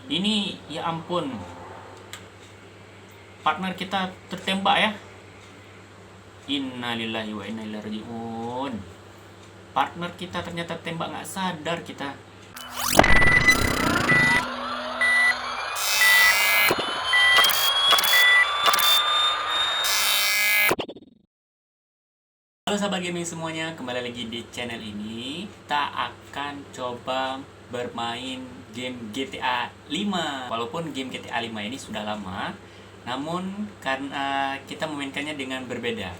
Ini ya ampun, partner kita tertembak ya. Innalillahi wa inna ilaihi rajiun. Partner kita ternyata tembak, nggak sadar kita. Halo sahabat gaming semuanya, kembali lagi di channel ini. Kita akan coba bermain game GTA 5. Walaupun game GTA 5 ini sudah lama, namun karena kita memainkannya dengan berbeda.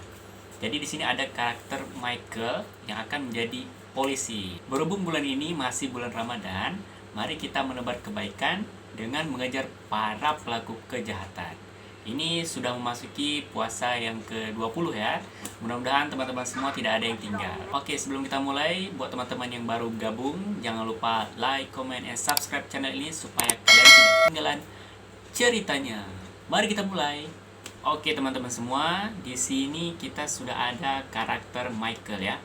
Jadi di sini ada karakter Michael yang akan menjadi polisi. Berhubung bulan ini masih bulan Ramadan, mari kita menebar kebaikan dengan mengejar para pelaku kejahatan. Ini sudah memasuki puasa yang ke-20 ya. Mudah-mudahan teman-teman semua tidak ada yang tinggal. Oke, sebelum kita mulai, buat teman-teman yang baru gabung, jangan lupa like, comment, and subscribe channel ini supaya kalian tidak ketinggalan ceritanya. Mari kita mulai. Oke teman-teman semua, di sini kita sudah ada karakter Michael ya.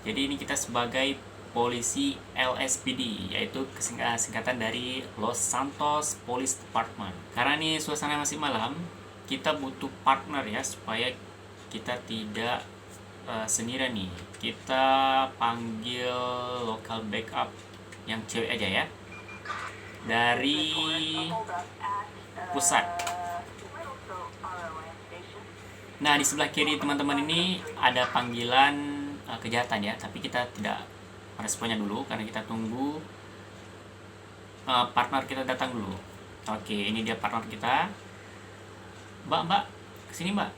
Jadi ini kita sebagai polisi LSPD, yaitu singkatan dari Los Santos Police Department. Karena ini suasana masih malam, kita butuh partner ya supaya kita tidak sendirian nih. Kita panggil local backup yang cewek aja ya, dari pusat. Nah, di sebelah kiri teman-teman ini ada panggilan kejahatan ya, tapi kita tidak responnya dulu karena kita tunggu partner kita datang dulu. Oke, ini dia partner kita. Mbak, kesini mbak.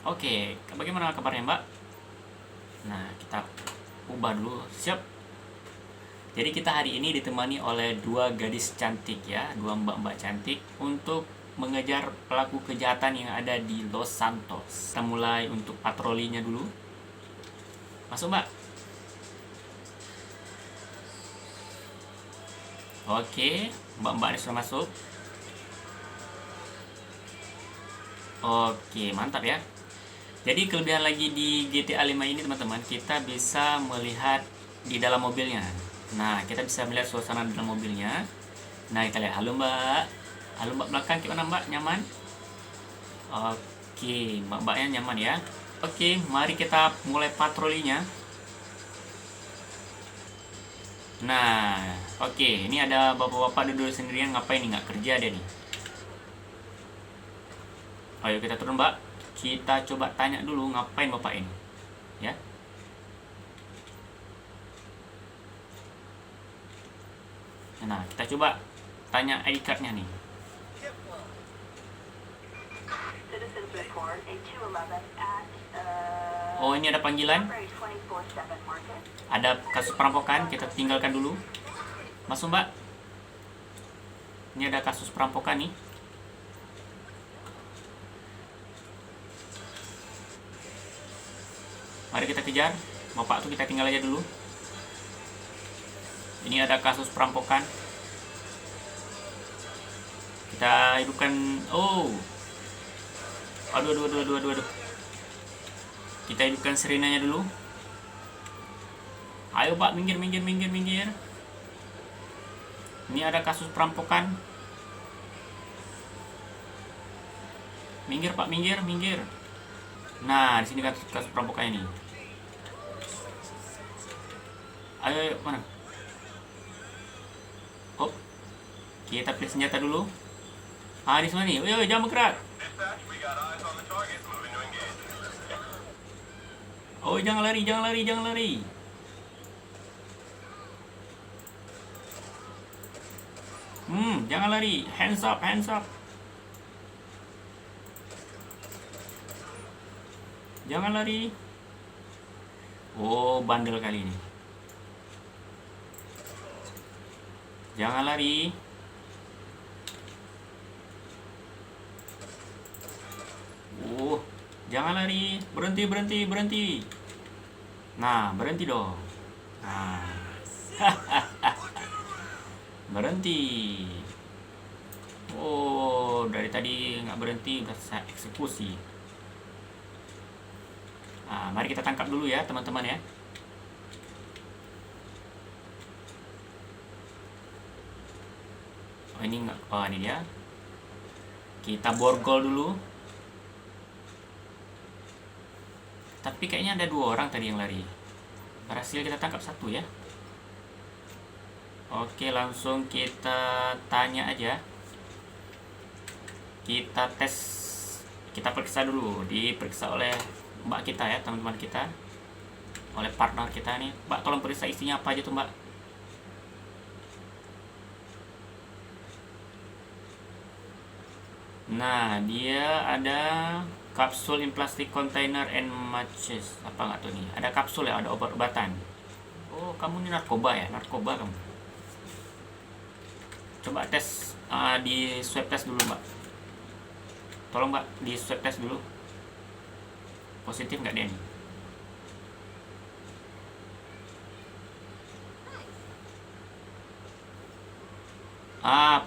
Oke, bagaimana kabarnya mbak? Nah, kita ubah dulu. Siap. Jadi kita hari ini ditemani oleh dua gadis cantik ya, dua mbak-mbak cantik untuk mengejar pelaku kejahatan yang ada di Los Santos. Kita mulai untuk patrolinya dulu. Masuk mbak. Oke, mbak-mbak ini sudah masuk. Oke, mantap ya. Jadi kelebihan lagi di GTA 5 ini teman-teman, kita bisa melihat di dalam mobilnya. Nah, kita bisa melihat suasana di dalam mobilnya. Nah, kita lihat. Halo mbak. Halo mbak belakang, gimana mbak? Nyaman? Oke, mbak-mbaknya nyaman ya. Oke, mari kita mulai patrolinya. Nah, oke, ini ada bapak-bapak duduk sendirian, ngapain nih? Nggak kerja dia nih. Ayo kita turun mbak. Kita coba tanya dulu ngapain bapak ini. Ya. Nah, kita coba tanya ID card-nya nih. Oh, ini ada panggilan. Ada kasus perampokan, kita tinggalkan dulu. Masuk mbak. Ini ada kasus perampokan nih. Mari kita kejar. Bapak tuh kita tinggal aja dulu. Ini ada kasus perampokan. Kita hidupkan. Oh. Aduh. Kita hidupkan sirenanya dulu. Ayo pak, minggir. Ini ada kasus perampokan. Minggir pak, minggir. Nah, di sini kasus perampokan ini. Ayo, mana? Hop. Kita pilih senjata dulu. Di sana nih. Yo, jangan bergerak. Oh, jangan lari. Jangan lari. Hands up. Jangan lari. Oh, bandel kali ini. Jangan lari. Jangan lari. Berhenti. Nah, berhenti dong. Nah. Berhenti. Oh, dari tadi nggak berhenti, udah saya eksekusi. Nah, mari kita tangkap dulu ya teman-teman ya. Oh ini nggak, oh ini dia. Kita borgol dulu. Tapi kayaknya ada 2 orang tadi yang lari. Berhasil kita tangkap 1 ya. Oke, langsung kita tanya aja. Kita tes, kita periksa dulu. Diperiksa oleh mbak kita ya, teman-teman kita, oleh partner kita nih. Mbak, tolong periksa isinya apa aja tuh mbak. Nah, dia ada kapsul in plastic container and matches. Apa nggak tuh nih? Ada kapsul ya, ada obat-obatan. Oh, kamu ini narkoba ya? Narkoba kamu. Coba tes, di swab test dulu mbak. Tolong mbak, di swab test dulu. Positif nggak dia nih?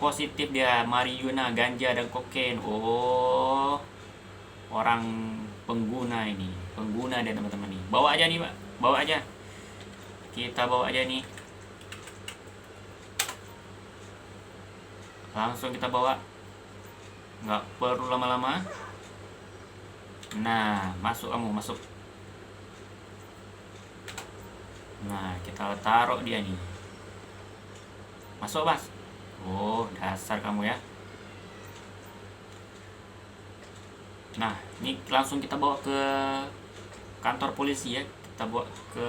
Positif dia, marijuana, ganja, dan kokain. Oh, orang pengguna ini, pengguna dia teman-teman nih. Bawa aja nih mbak, bawa aja. Kita bawa aja nih. Langsung kita bawa, nggak perlu lama-lama. Nah, masuk kamu, masuk. Nah, kita taruh dia nih. Masuk mas. Oh, dasar kamu ya. Nah, ini langsung kita bawa ke kantor polisi ya. Kita bawa ke,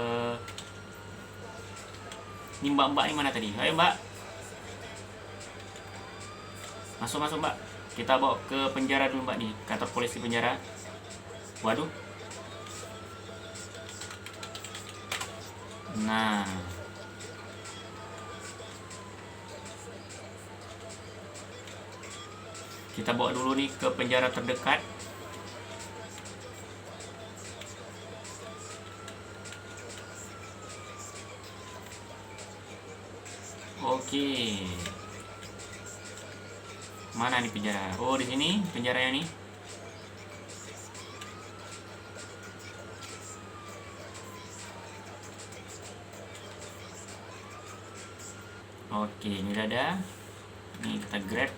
ini mbak-mbak ini mana tadi? Ayo mbak, masuk mbak. Kita bawa ke penjara dulu mbak nih, kantor polisi penjara. Waduh. Nah, kita bawa dulu nih ke penjara terdekat. Oke. Mana nih penjara? Oh, di sini penjaranya nih. Oke, ini udah ada. Ini kita grab.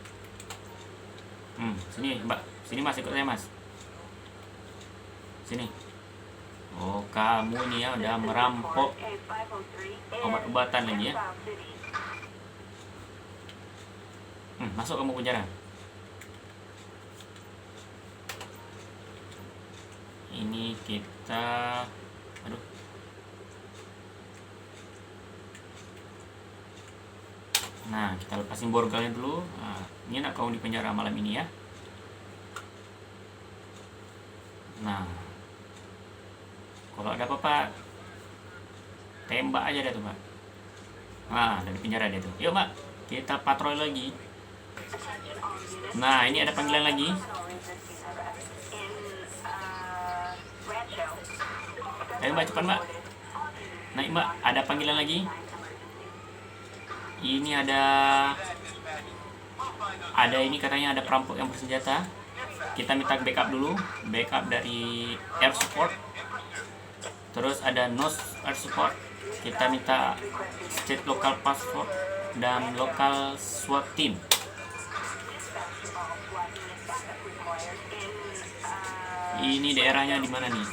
Sini mbak, sini mas, ikut saya mas. Sini. Oh, kamu ini ya udah merampok obat-obatan lagi ya. Masuk kamu penjara. Ini kita, aduh. Nah, kita lepasin borgolnya dulu. Nah, ini nak kau di penjara malam ini ya. Nah, kalau ada apa-apa, tembak aja deh tuh mbak. Nah, dari penjara dia tuh. Yuk mbak, kita patroli lagi. Nah, ini ada panggilan lagi. Ayo mbak, cepat mbak. Naik mbak, ada panggilan lagi. Ini ada ini katanya ada perampok yang bersenjata. Kita minta backup dulu, backup dari air support. Terus ada nose air support. Kita minta state local passport dan local SWAT team. Ini daerahnya di mana nih?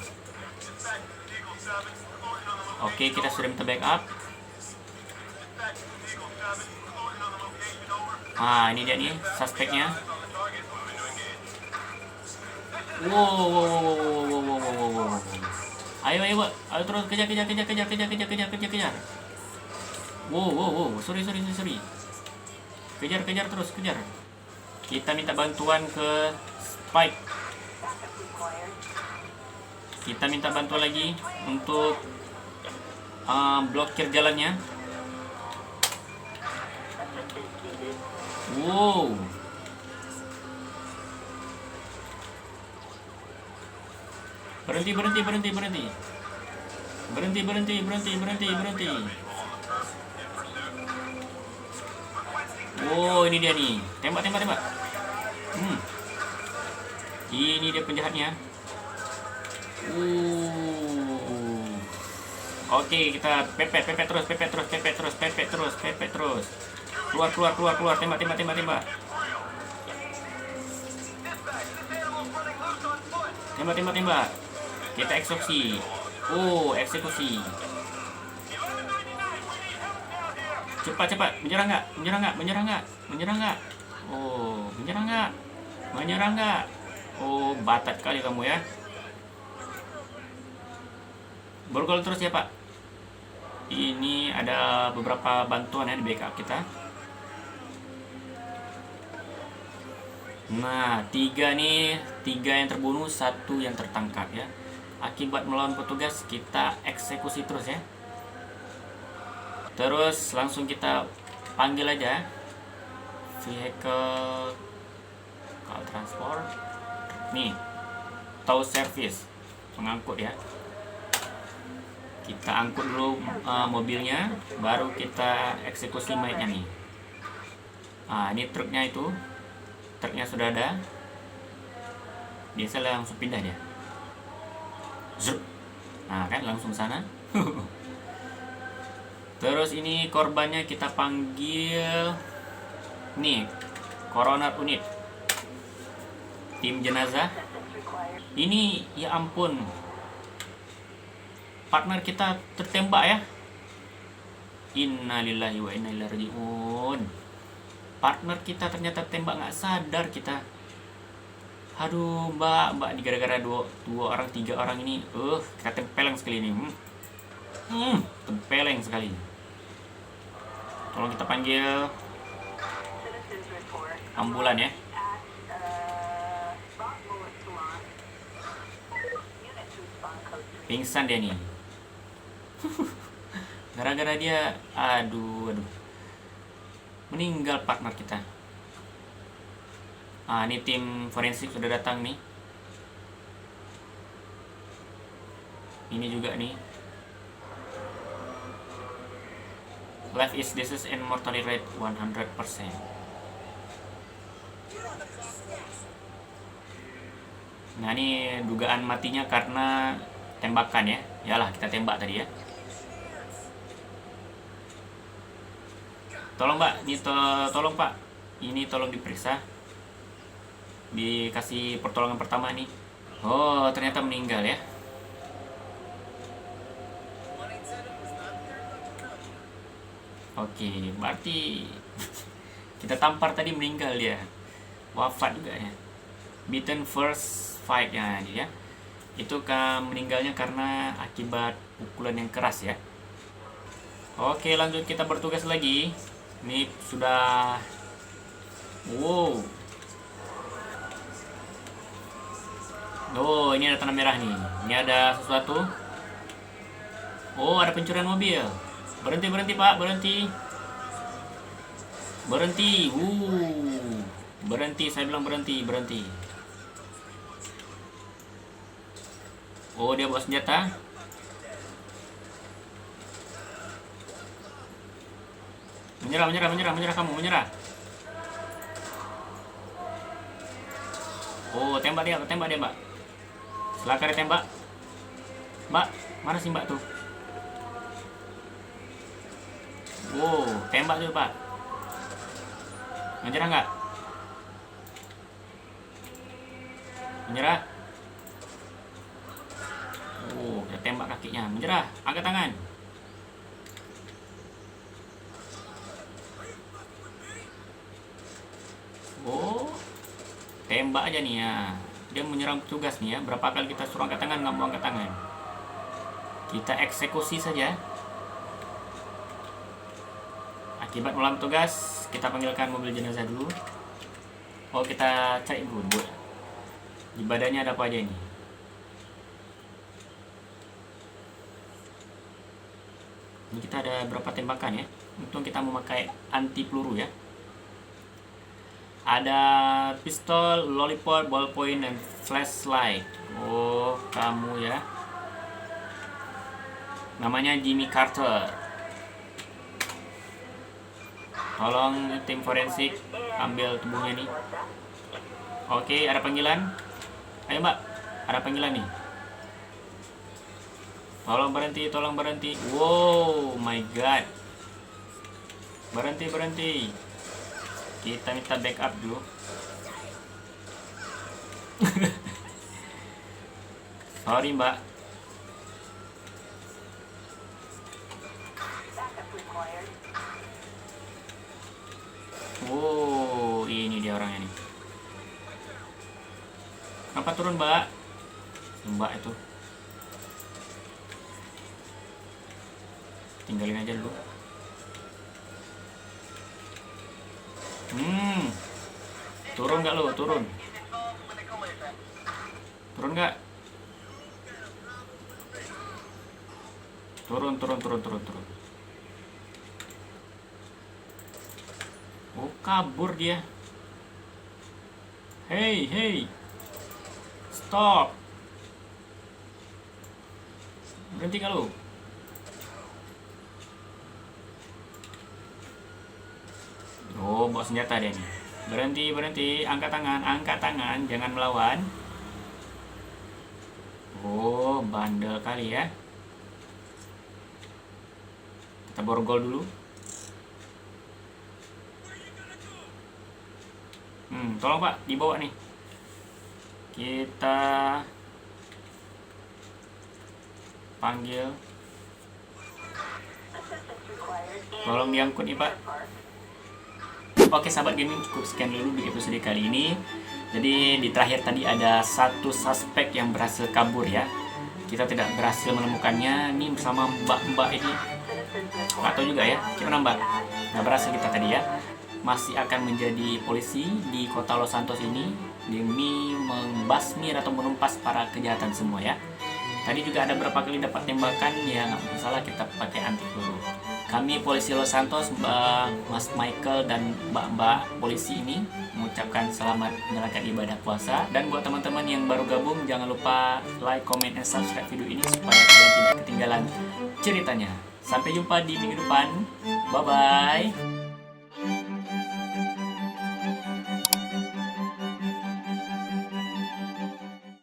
Oke, kita sudah minta backup. Ini dia nih suspeknya. Wow. Ayo, terus kejar. Wow. Sorry. Kejar terus. Kita minta bantuan ke Spike. Kita minta bantuan lagi untuk blokir jalannya. Wow. Berhenti. Oh, ini dia nih. Tembak. Ini dia penjahatnya. Oke, kita pepet terus, pepet terus. Keluar, tembak. Tembak. Kita eksekusi. Oh, eksekusi. Cepat. Menyerang nggak? Oh, menyerang nggak? Oh, batat kali kamu ya. Borgol terus ya, Pak. Ini ada beberapa bantuan ya di backup kita. Nah, 3 yang terbunuh, 1 yang tertangkap ya. Akibat melawan petugas, kita eksekusi terus ya. Terus langsung kita panggil aja vehicle call transport. Nih, tow service, pengangkut ya. Kita angkut dulu mobilnya, baru kita eksekusi mayatnya nih. Ini truknya sudah ada. Biasalah langsung pindah dia. Zup. Nah kan langsung sana. Terus ini korbannya kita panggil nih, coroner unit, tim jenazah. Ini ya ampun, partner kita tertembak ya. Innalillahi wa inna ilaihi rajiun. Partner kita ternyata tembak, nggak sadar kita. Aduh mbak ini gara-gara dua orang 3 orang ini kita tempeleng sekali ini. Tempeleng sekali. Tolong kita panggil ambulan ya. Pingsan dia nih. Gara-gara dia, aduh. Meninggal partner kita. Ini tim forensik sudah datang nih. Ini juga nih. Life is disease and mortality rate 100%. Nah ini dugaan matinya karena tembakan ya. Yalah, kita tembak tadi ya. Tolong mbak, ini tolong pak, ini tolong diperiksa, dikasih pertolongan pertama nih. Oh ternyata meninggal ya. Oke, berarti kita tampar tadi meninggal dia, wafat juga ya. Beaten first fight ya dia. Itu meninggalnya karena akibat pukulan yang keras ya. Oke, lanjut kita bertugas lagi. Ini sudah wow. Oh, ini ada tanda merah nih. Ini ada sesuatu. Oh, ada pencurian mobil. Berhenti Pak, berhenti. Berhenti, saya bilang berhenti. Oh, dia bawa senjata. Menyerah kamu. Oh, tembak dia, Mbak. Silakan ditembak. Mbak, mana sih Mbak tuh? Wow, tembak tuh Pak. Menyerah nggak? Menyerah. Kita tembak kakinya. Menyerah, angkat tangan. Tembak aja nih ya. Dia menyerang petugas nih ya. Berapa kali kita suruh angkat tangan, nggak mau angkat tangan. Kita eksekusi saja. Akibat melawan petugas, kita panggilkan mobil jenazah dulu. Oh, kita cari dulu, Bu. Di badannya ada apa aja ini? Ini kita ada berapa tembakan ya? Untung kita memakai anti peluru ya. Ada pistol, lollipop, ballpoint, dan flashlight. Oh, kamu ya. Namanya Jimmy Carter. Tolong tim forensik ambil tubuhnya nih. Oke, ada panggilan. Ayo Mbak, ada panggilan nih. Tolong berhenti, tolong berhenti. Wow, my god. Berhenti, berhenti. Kita minta backup dulu. Sorry, Mbak. Wow, ini dia orangnya nih. Kenapa turun, Mbak? Mbak itu. Tinggalin aja dulu. Turun nggak lo? Turun. Turun nggak? Turun, turun, turun, turun, turun. Oh, kabur dia. Hey, hey. Stop. Berhenti nggak lo? Oh, bawa senjata dia nih. Berhenti, berhenti. Angkat tangan, jangan melawan. Oh, bandel kali ya. Kita borgol dulu. Tolong Pak, dibawa nih. Kita panggil. Tolong diangkut nih Pak. Oke sahabat gaming, cukup sekian dulu di episode kali ini. Jadi di terakhir tadi ada satu suspek yang berhasil kabur ya. Kita tidak berhasil menemukannya. Ini bersama mbak-mbak ini. Nggak tahu juga ya, gimana mbak? Nggak berhasil kita tadi ya. Masih akan menjadi polisi di kota Los Santos ini demi membasmi atau menumpas para kejahatan semua ya. Tadi juga ada berapa kali dapat tembakan ya, nggak masalah, kita pakai anti peluru. Kami polisi Los Santos, Mas Michael dan mbak-mbak polisi ini mengucapkan selamat menjalankan ibadah puasa. Dan buat teman-teman yang baru gabung, jangan lupa like, comment, dan subscribe video ini supaya kalian tidak ketinggalan ceritanya. Sampai jumpa di minggu depan. Bye-bye.